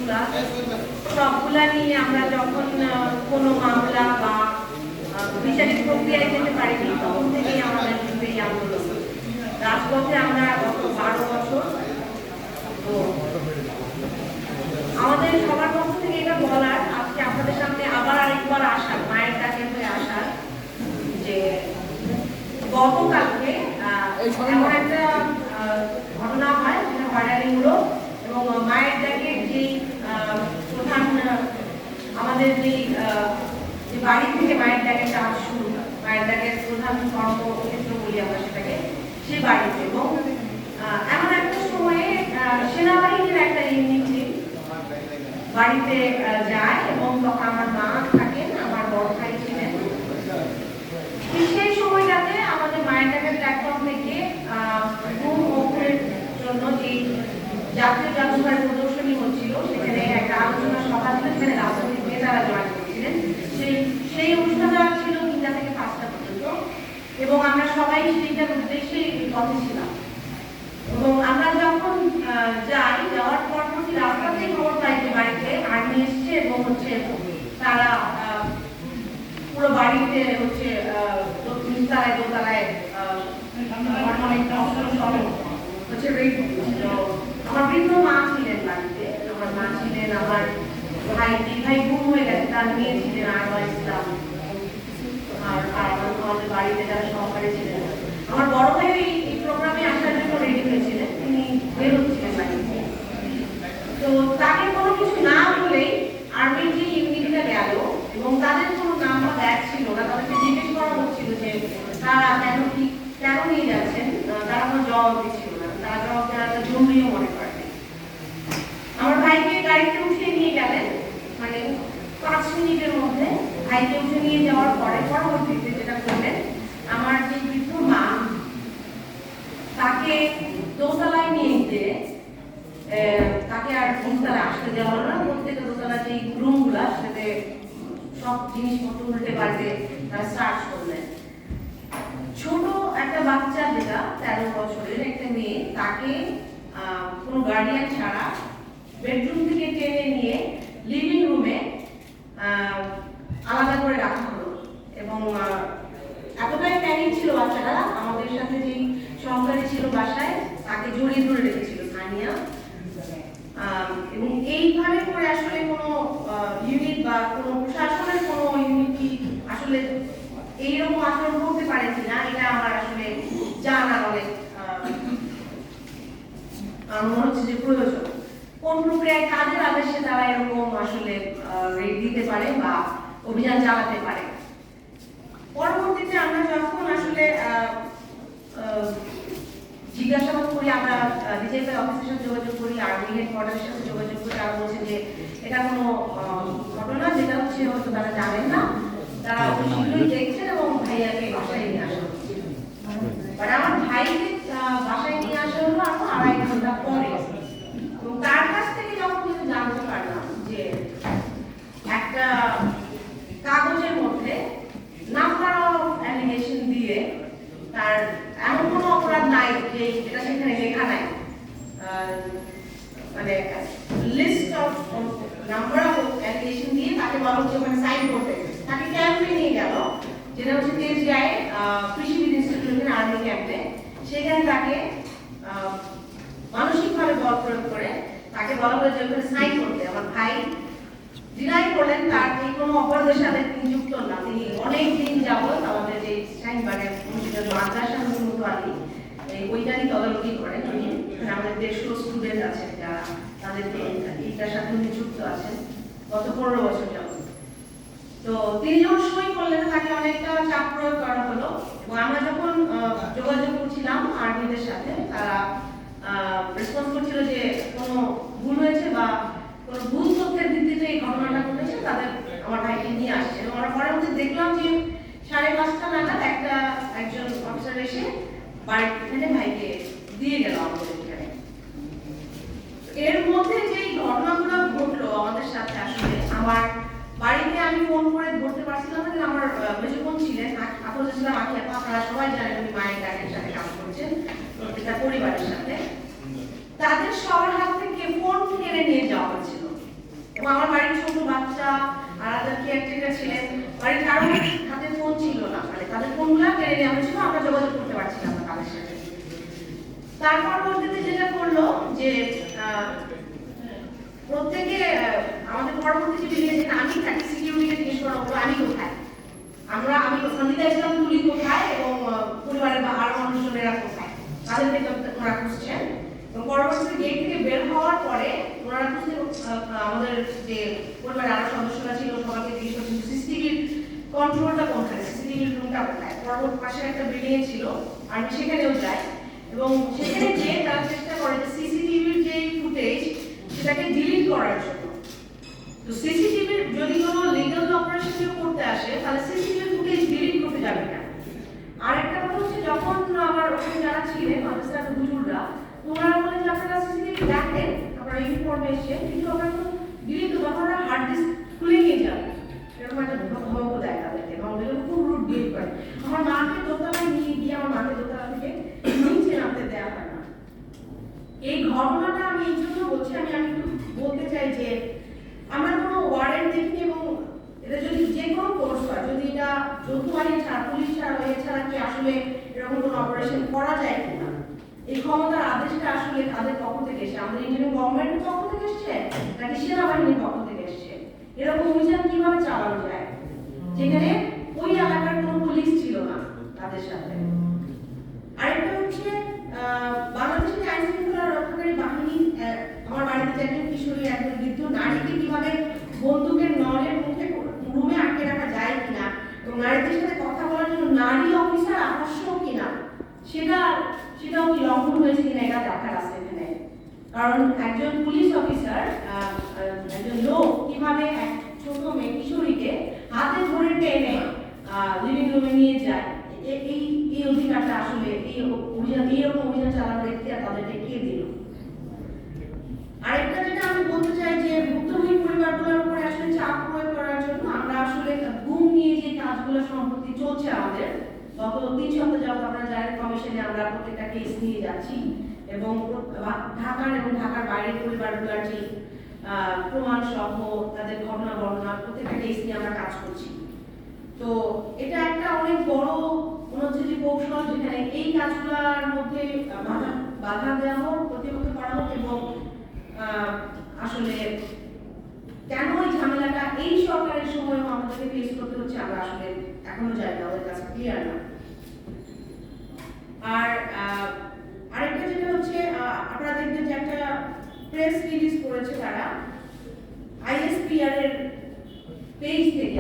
যেগুলা সবগুলা নিয়ে আমরা যখন কোনো মামলা বা বিচারিক প্রক্রিয়ায় যেতে পারিনি তখন থেকেই আমাদের কিন্তু এই আন্দোলন রাজপথে আমরা গত 12 বছর। তো আমাদের সবার পক্ষ থেকে এটা বলার, আজকে আপনাদের সামনে আবার আরেকবার আসার, মায়ের ডাকে হয়ে আসার, যে গতকালকে এমন একটা ঘটনা হয় যেটা ভাইরালিমূলক এবং মায়ের ডাকে যেই প্রধান আমাদের যেই বাড়ি থেকে মায়ের ডাকের কাজ শুরু, মায়ের ডাকের প্রধান কর্মক্ষেত্র বলি আমরা সেটাকে, সে বাড়িতে। এবং এমন একটা সময়ে সেনাবাহিনীর একটা ইউনিট বাড়িতে যায় এবং তখন আমার মা থাকেন, আমার বড় ভাই ছিলেন। সেই সময়টাতে আমাদের মায়ের ডাকের প্ল্যাটফর্ম থেকে গুম মোক্ষের জন্য যে জাতীয় জাদুঘরের প্রদর্শনী হচ্ছিল, সেখানে একটা আলোচনা সভা ছিল, সেখানে রাজনৈতিক নেতারা জয়েন করেছিলেন। সেই অনুষ্ঠানটা ছিল 3টা থেকে 5টা পর্যন্ত এবং আমরা সবাই সেইটার উদ্দেশ্যে পথে ছিলাম। এবং আমরা যখন যাওয়ার পর রাস্তাতে খবর পাই যে বাড়িতে আর্মি এসছে এবং হচ্ছে তারা পুরো বাড়িতে হচ্ছে নিচতলায় দোতলায় আমার বৃদ্ধ মা ছিলেন বাড়িতে, আমার মা ছিলেন, আমার ভাই গুম হয়ে গেছে, তার মেয়ে ছিলেন আরওয়া ইসলাম, আর আমাদের বাড়িতে যারা সহকারী ছিলেন। আমার বড় ভাই এই প্রোগ্রামে আসার জন্য রেডি হয়েছিলেন, তিনি বের হচ্ছিলেন বাড়িতে। তো তাকে কোনো কিছু না বলেই আর্মির যে ইউনিটটা গেল এবং তাদের কোনো নাম বা ব্যাগ ছিল না, তাদেরকে জিজ্ঞেস করা হচ্ছিল যে তারা কেন নিয়ে যাচ্ছেন, তারা কোনো জবাব দিচ্ছিল না, তারা জবাব দেওয়াটা জরুরিও মনে করেন। আমার ভাইকে গাড়িতে উঠিয়ে নিয়ে গেলেন, মানে 5 মিনিটের মধ্যে ভাইকে উঠে নিয়ে যাওয়ার পরে পরবর্তীতে যেটা করলেন, আমার যে বৃদ্ধ মা তাকে দোতলায় নিয়ে যেতে, তাকে আর দোতলায় আসতে দেওয়া হলো না। প্রত্যেকটা দোতলা যে রুমগুলা, সেটাতে সব জিনিসপত্র উল্টে পাল্টে তারা সার্চ করলেন। ছোট একটা বাচ্চা, যেটা 13 বছরের একটা মেয়ে, তাকে কোনো গার্ডিয়ান ছাড়া বেডরুম থেকে টেনে নিয়ে লিভিং রুমে আলাদা করে রাখা হলো। এবং এতটাই প্যানিক ছিল বাচ্চাটা, আমাদের সাথে যে সহকারী ছিল বাসায় তাকে জড়িয়ে ধরে রেখেছিল সানিয়া। এবং এইভাবে করে আসলে কোনো ইউনিট বা কোনো প্রশাসনের কোনো ইউনিট কি আসলে এইরকম আচরণ করতে পারে কিনা, এটা আমার আসলে জানার অনেক মনে হচ্ছে যে প্রয়োজন। কোন প্রক্রিয়ায় কাজের আদেশে তারা এরকম আসলে রেড দিতে পারে বা অভিযান চালাতে পারে। পরবর্তীতে আমরা যখন আসলে জিজ্ঞাসাবাদ করি, আমরা ডিজিএফআই অফিসের সাথে যোগাযোগ করি, আর্মি হেডকোয়ার্টারের সাথে যোগাযোগ করি, তারা বলছে যে এটা কোনো ঘটনা, যেটা হচ্ছে হয়তো তারা জানেন না, তারা শীঘ্রই দেখছেন এবং ভাইয়াকে বাসায় নিয়ে আসা হচ্ছে। বাট আমার ভাইকে বাসায় নিয়ে আসা হলো আরো 2.5 ঘন্টা পরে। এবং তার কাছ থেকে যখন কিন্তু জানতে পারলাম যে একটা কাগজের মধ্যে নাম্বার অফ অ্যালিগেশন দিয়ে, তার এমন কোনো অপরাধ নাই যে এটা সেখানে লেখা নাই, মানে list of number of allegation দিয়ে তাকে বলা হচ্ছে ওখানে সাইন করতে। তাকে ক্যাম্পে নিয়ে গেল, যেটা হচ্ছে তেজগাঁয়ে কৃষিবিদ ইনস্টিটিউটের আর্মি ক্যাম্পে। সেখানে তাকে মানসিকভাবে বল প্রয়োগ করে তাকে বলা হলো যে ওখানে সাইন করতে। আমার ভাই ডিনাই করলেন, তার এই কোনো অপরাধের সাথে তিনি যুক্ত না। তিনি অনেক দিন যাবত আমাদের যে সাইনবারে মাদ্রাসা মুতুয়ালি ওইটারই তদারকি করেন। আমাদের 150 স্টুডেন্ট আছে যারা তাদেরকে এইটার সাথে উনি যুক্ত আছেন গত 15 বছর যাবত। তো তিনি যখন সই করলেন, তাকে অনেকটা চাপ প্রয়োগ করা হলো। এবং আমরা যখন যোগাযোগ করছিলাম আর্মিদের সাথে, তারা রেসপন্স করছিল যে কোনো ভুল হয়েছে বা কোনো ভুল তথ্যের ভিত্তিতে এই ঘটনাটা ঘটেছে, তাদের আমার ভাইকে নিয়ে আসছে। এবং আমরা পরে মধ্যে দেখলাম যে 5:30 নাগাদ একজন অফিসার এসে বাড়িতে ভাইকে দিয়ে গেল আমাদের এখানে। এর মধ্যে যে ঘটনাগুলো ঘটলো আমাদের সাথে, আসলে আমার বাড়িতে আমি ফোন করে ধরতে পারছিলাম না, আমার মেজো বোন ছিলেন, আফরোজা ছিলাম, আপনারা সবাই জানেন উনি মায়ের ডাকের সাথে কাজ করছেন প্রত্যেকটা পরিবারের সাথে। তাদের সবার হাত থেকে ফোন কেড়ে নিয়ে যাওয়া হয়েছিল এবং আমার বাড়ির ছোট বাচ্চা আলাদা কেয়ারটেকার ছিলেন, বাড়ির কারো হাতে ফোন ছিল না, মানে তাদের ফোনগুলো কেড়ে নেওয়া হয়েছিল, আমরা যোগাযোগ করতে পারছিলাম না তাদের সাথে। তার পরবর্তীতে যেটা করলো যে প্রত্যেকে আমাদের পরবর্তী যে বিলিয়ে আমি তাকে সিকিউরিটি জিজ্ঞেস করা হলো আমি কোথায়, আমি সন্ধিতায় ছিলাম তুলি কোথায় এবং পরিবারের বা আরো মানুষজনেরা কোথায়, তাদের থেকে ওনারা খুঁজছেন। এবং পরবর্তীতে গেট থেকে বের হওয়ার পরে ওনারা খুঁজতে আমাদের যে পরিবারের আরো সদস্যরা ছিল সবাইকে জিজ্ঞেস করছেন সিসিটিভির কন্ট্রোলটা কোথায়, সিসিটিভির রুমটা কোথায়। পরবর্তী পাশে একটা বিল্ডিং ছিল, আমি সেখানেও যাই এবং সেখানে গিয়ে তারা চেষ্টা করে যে সিসিটিভির যে ফুটেজ সেটাকে ডিলিট করার জন্য। তো সিসিটিভির যদি কোনো লিগ্যাল অপারেশন কেউ করতে আসে তাহলে সিসিটিভি ফুটেজ ডিলিট করতে যাবে না। আরেকটা কথা হচ্ছে যখন আমার ওখানে যারা ছিলেন অফিসার হুজুররা ওনারা বলেন যে আপনারা সিসিটিভি দেখেন, আপনারা ইউনিফর্মে এসে, কিন্তু আপনারা তো ডিলিট তো তখন হার্ড ডিস্ক খুলে নিয়ে যাবেন, এরকম একটা ধমক দেয় তাদেরকে এবং এগুলো খুব রুট বিহেভ করে। আমার মাকে দোতলায় নিয়ে গিয়ে আমার মাকে দোতলা থেকে নিচে নামতে দেওয়া হয় না। এই ঘটনাটা আমি এই জন্য বলছি, আমি একটু বলতে চাই যে আমরা কোনো ওয়ারেন্ট দেখিনি এবং এটা যদি যে কোনো কোর্স হয়, যদি এটা যৌথ বাহিনী ছাড়া পুলিশ ছাড়া এছাড়া কি আসলে এরকম কোনো অপারেশন করা যায় কিনা, এই ক্ষমতার আদেশটা আসলে তাদের পক্ষ থেকে এসে আমাদের ইন্ডিয়ান গভর্নমেন্টের পক্ষ থেকে এসছে নাকি সেনাবাহিনীর পক্ষ থেকে এসছে, এরকম অভিযান কিভাবে চালানো যায় যেখানে ওই এলাকার কোনো পুলিশ ছিল না তাদের সাথে। আরেকটা হচ্ছে বাংলাদেশের আইন শৃঙ্খলা রক্ষাকারী বাহিনী আমার বাড়িতে একজন কিশোরী একজন বৃদ্ধ নারীকে কিভাবে বন্দুকের নলের মুখে রুমে আটকে রাখা যায় কিনা এবং নারীদের সাথে কথা বলার জন্য নারী অফিসার আবশ্যক কিনা সেটাও কি লঙ্ঘন হয়েছে কিনা এটা দেখার আছে এখানে। কারণ একজন পুলিশ অফিসার একজন লোক কিভাবে এক ছোট মেয়ে কিশোরীকে হাতে ধরে টেনে লিভিং রুমে নিয়ে যায়, এই অধিকারটা আসলে এইরকম অভিযান চালানোর এখতিয়ার তাদেরকে কে দিল। আরেকটা যেটা আমি বলতে চাই যে ভুক্তভোগী পরিবারগুলোর উপরে আসলে চাপ প্রয়োগ করার জন্য আমরা আসলে ঘুম নিয়ে যে কাজগুলো সম্প্রতি চলছে আমাদের গত 3 সপ্তাহ যাবত আমরা জায়ের কমিশনে আমরা প্রত্যেকটা কেস নিয়ে যাচ্ছি এবং ঢাকার এবং ঢাকার বাইরের পরিবারগুলোর যে প্রমাণ সহ তাদের ঘটনা বর্ণনা প্রত্যেকটা কেস নিয়ে আমরা কাজ করছি। তো এটা একটা অনেক বড় মনে হচ্ছে যে কৌশল যেখানে এই কাজগুলোর মধ্যে বাধা দেওয়া হোক, প্রতিহত করা হোক এবং আসলে কেন এই ঝামেলাটা এই সরকারের সময় আমাদেরকে ফেস করতে হচ্ছে আমরা আসলে এখনো জানি না, আমাদের কাছে ক্লিয়ার না। আর আরেকটা যেটা হচ্ছে আপনারা দেখবেন যে একটা প্রেস রিলিজ করেছে তারা ISPR এর পেজ থেকে।